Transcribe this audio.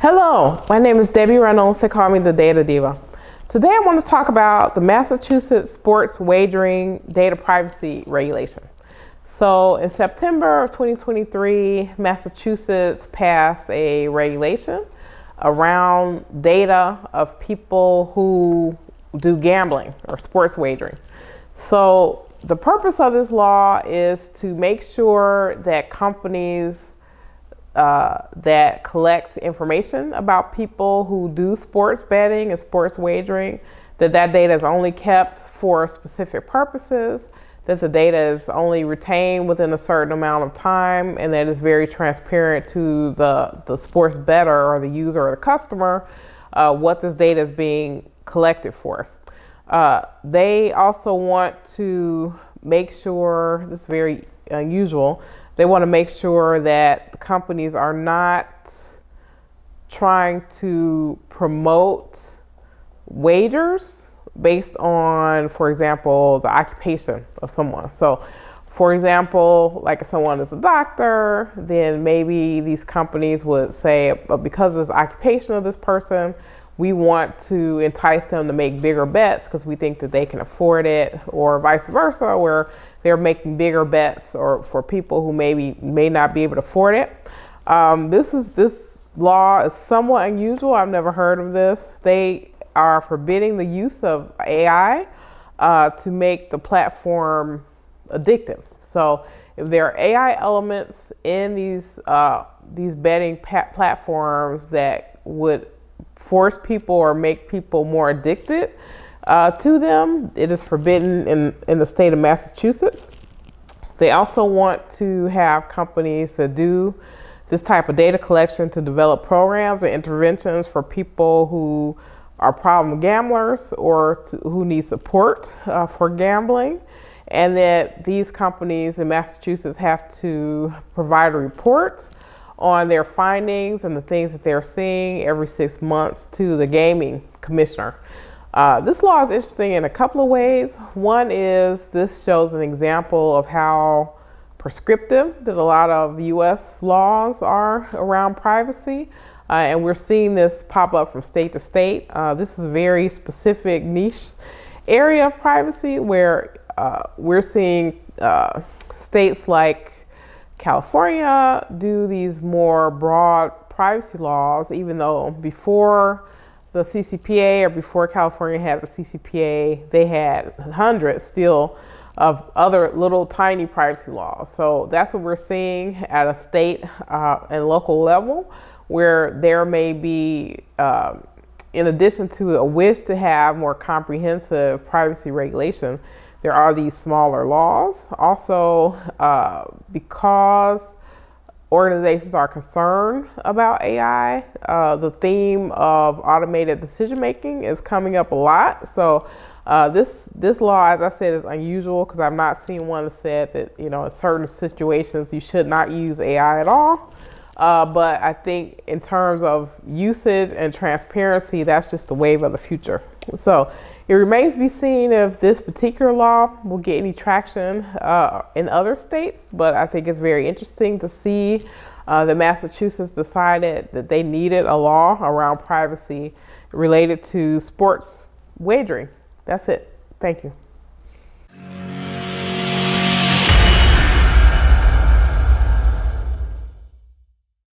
Hello, my name is Debbie Reynolds. They call me the Data Diva. Today I want to talk about the Massachusetts sports wagering data privacy regulation. So in September of 2023, Massachusetts passed a regulation around data of people who do gambling or sports wagering. So the purpose of this law is to make sure that companies that collect information about people who do sports betting and sports wagering, that data is only kept for specific purposes, that the data is only retained within a certain amount of time, and that it's very transparent to the sports bettor or the user or the customer what this data is being collected for. They also want to make sure, this is very unusual, they want to make sure that the companies are not trying to promote wagers based on, for example, the occupation of someone. So, for example, like if someone is a doctor, then maybe these companies would say, because of this occupation of this person, we want to entice them to make bigger bets because we think that they can afford it, or vice versa, where they're making bigger bets or for people who may not be able to afford it. This law is somewhat unusual. I've never heard of this. They are forbidding the use of AI to make the platform addictive. So if there are AI elements in these betting platforms that would force people or make people more addicted to them, it is forbidden in the state of Massachusetts. They also want to have companies that do this type of data collection to develop programs or interventions for people who are problem gamblers or who need support for gambling, and that these companies in Massachusetts have to provide a report on their findings and the things that they're seeing every 6 months to the gaming commissioner. This law is interesting in a couple of ways. One is this shows an example of how prescriptive that a lot of US laws are around privacy. And we're seeing this pop up from state to state. This is a very specific niche area of privacy where we're seeing states like California do these more broad privacy laws, even though before the CCPA or before California had the CCPA, they had hundreds still of other little tiny privacy laws. So that's what we're seeing at a state and local level, where there may be, in addition to a wish to have more comprehensive privacy regulation, there are these smaller laws. Also, because organizations are concerned about AI, the theme of automated decision making is coming up a lot. So this law, as I said, is unusual because I've not seen one that said that, in certain situations you should not use AI at all. But I think in terms of usage and transparency, that's just the wave of the future. So it remains to be seen if this particular law will get any traction in other states, but I think it's very interesting to see that Massachusetts decided that they needed a law around privacy related to sports wagering. That's it. Thank you.